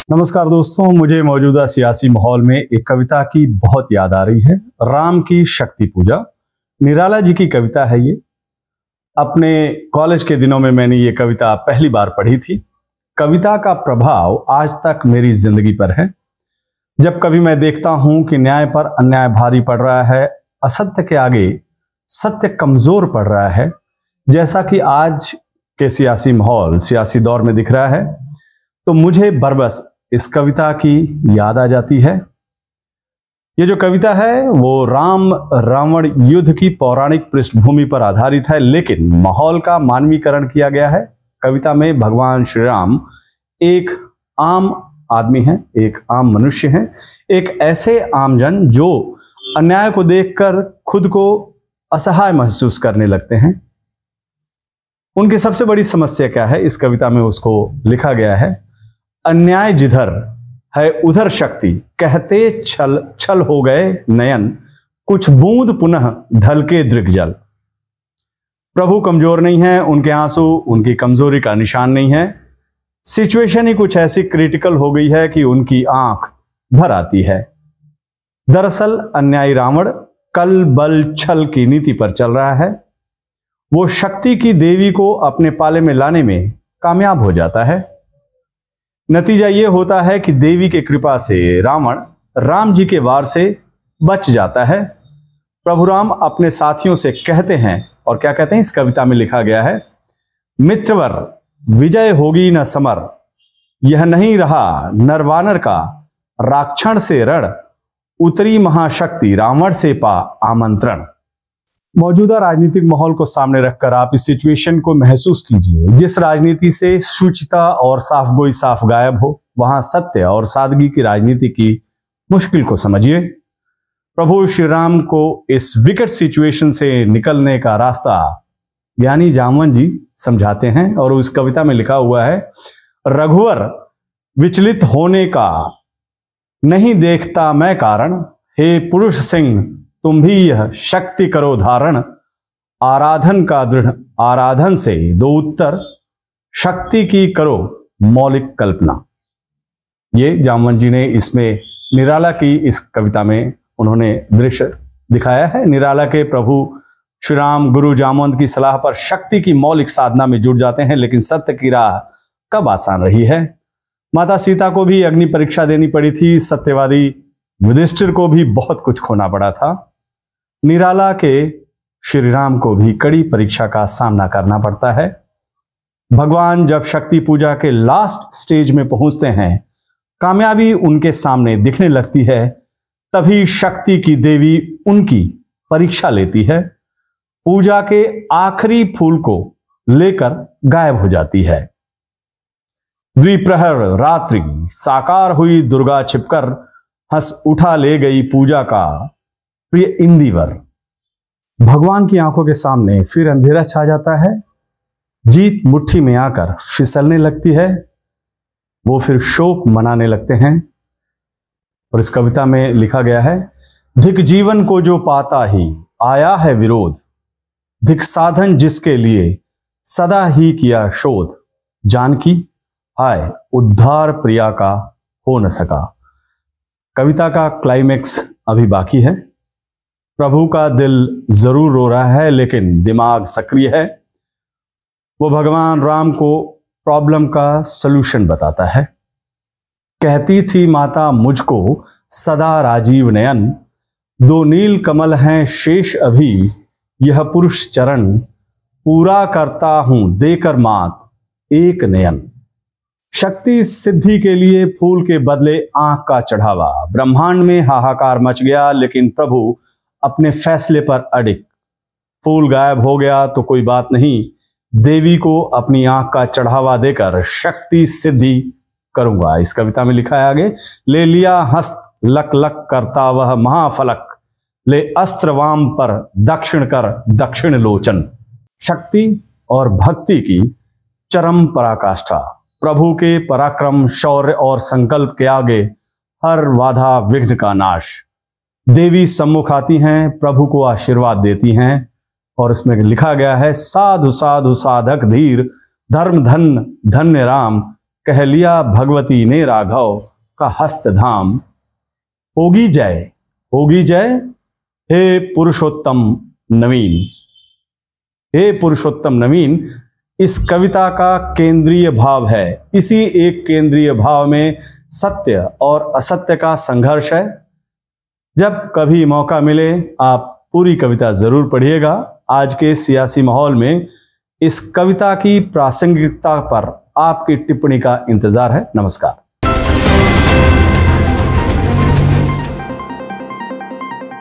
नमस्कार दोस्तों, मुझे मौजूदा सियासी माहौल में एक कविता की बहुत याद आ रही है। राम की शक्ति पूजा, निराला जी की कविता है ये। अपने कॉलेज के दिनों में मैंने ये कविता पहली बार पढ़ी थी। कविता का प्रभाव आज तक मेरी जिंदगी पर है। जब कभी मैं देखता हूं कि न्याय पर अन्याय भारी पड़ रहा है, असत्य के आगे सत्य कमजोर पड़ रहा है, जैसा कि आज के सियासी माहौल, सियासी दौर में दिख रहा है, तो मुझे बरबस इस कविता की याद आ जाती है। ये जो कविता है वो राम रावण युद्ध की पौराणिक पृष्ठभूमि पर आधारित है, लेकिन माहौल का मानवीकरण किया गया है। कविता में भगवान श्री राम एक आम आदमी हैं, एक आम मनुष्य हैं, एक ऐसे आमजन जो अन्याय को देखकर खुद को असहाय महसूस करने लगते हैं। उनकी सबसे बड़ी समस्या क्या है, इस कविता में उसको लिखा गया है। अन्याय जिधर है उधर शक्ति, कहते छल छल हो गए नयन, कुछ बूंद पुनः ढलके दृग्जल। प्रभु कमजोर नहीं है, उनके आंसू उनकी कमजोरी का निशान नहीं है। सिचुएशन ही कुछ ऐसी क्रिटिकल हो गई है कि उनकी आंख भर आती है। दरअसल अन्यायी रावण कल बल छल की नीति पर चल रहा है। वो शक्ति की देवी को अपने पाले में लाने में कामयाब हो जाता है। नतीजा ये होता है कि देवी के कृपा से रावण राम जी के वार से बच जाता है। प्रभु राम अपने साथियों से कहते हैं, और क्या कहते हैं, इस कविता में लिखा गया है, मित्रवर विजय होगी न समर, यह नहीं रहा नरवानर का, राक्षण से रण उतरी महाशक्ति, रावण से पा आमंत्रण। मौजूदा राजनीतिक माहौल को सामने रखकर आप इस सिचुएशन को महसूस कीजिए। जिस राजनीति से शुचिता और साफगोई साफ गायब हो, वहां सत्य और सादगी की राजनीति की मुश्किल को समझिए। प्रभु श्री राम को इस विकट सिचुएशन से निकलने का रास्ता ज्ञानी जामवन जी समझाते हैं, और उस कविता में लिखा हुआ है, रघुवर विचलित होने का नहीं देखता मैं कारण, हे पुरुष सिंह तुम भी यह शक्ति करो धारण, आराधन का दृढ़ आराधन से दो उत्तर, शक्ति की करो मौलिक कल्पना। ये जामवन जी ने इसमें निराला की इस कविता में उन्होंने दृश्य दिखाया है। निराला के प्रभु श्री राम गुरु जामवंत की सलाह पर शक्ति की मौलिक साधना में जुट जाते हैं, लेकिन सत्य की राह कब आसान रही है। माता सीता को भी अग्नि परीक्षा देनी पड़ी थी, सत्यवादी युधिष्ठिर को भी बहुत कुछ खोना पड़ा था। निराला के श्री राम को भी कड़ी परीक्षा का सामना करना पड़ता है। भगवान जब शक्ति पूजा के लास्ट स्टेज में पहुंचते हैं, कामयाबी उनके सामने दिखने लगती है, तभी शक्ति की देवी उनकी परीक्षा लेती है। पूजा के आखिरी फूल को लेकर गायब हो जाती है। द्विप्रहर रात्रि साकार हुई दुर्गा छिपकर, हंस उठा ले गई पूजा का प्रिय इंदिवर। भगवान की आंखों के सामने फिर अंधेरा छा जाता है। जीत मुट्ठी में आकर फिसलने लगती है। वो फिर शोक मनाने लगते हैं। और इस कविता में लिखा गया है, धिक जीवन को जो पाता ही आया है विरोध, धिक साधन जिसके लिए सदा ही किया शोध, जानकी हाय उद्धार प्रिया का हो न सका। कविता का क्लाइमेक्स अभी बाकी है। प्रभु का दिल जरूर रो रहा है, लेकिन दिमाग सक्रिय है। वो भगवान राम को प्रॉब्लम का सलूशन बताता है। कहती थी माता मुझको सदा राजीव नयन, दो नील कमल हैं शेष अभी, यह पुरुष चरण पूरा करता हूं देकर मात एक नयन। शक्ति सिद्धि के लिए फूल के बदले आंख का चढ़ावा। ब्रह्मांड में हाहाकार मच गया, लेकिन प्रभु अपने फैसले पर अडिग। फूल गायब हो गया तो कोई बात नहीं, देवी को अपनी आंख का चढ़ावा देकर शक्ति सिद्धि करूंगा। इस कविता में लिखा है आगे, ले लिया हस्त लक लक करता वह महाफलक, ले अस्त्र वाम पर दक्षिण कर दक्षिण लोचन। शक्ति और भक्ति की चरम पराकाष्ठा। प्रभु के पराक्रम, शौर्य और संकल्प के आगे हर बाधा विघ्न का नाश। देवी सम्मुख आती हैं, प्रभु को आशीर्वाद देती हैं, और इसमें लिखा गया है, साधु साधु साधक धीर, धर्म धन धन्य राम, कह लिया भगवती ने राघव का हस्त धाम। होगी जय हे पुरुषोत्तम नवीन। हे पुरुषोत्तम नवीन इस कविता का केंद्रीय भाव है। इसी एक केंद्रीय भाव में सत्य और असत्य का संघर्ष है। जब कभी मौका मिले आप पूरी कविता जरूर पढ़िएगा। आज के सियासी माहौल में इस कविता की प्रासंगिकता पर आपकी टिप्पणी का इंतजार है। नमस्कार।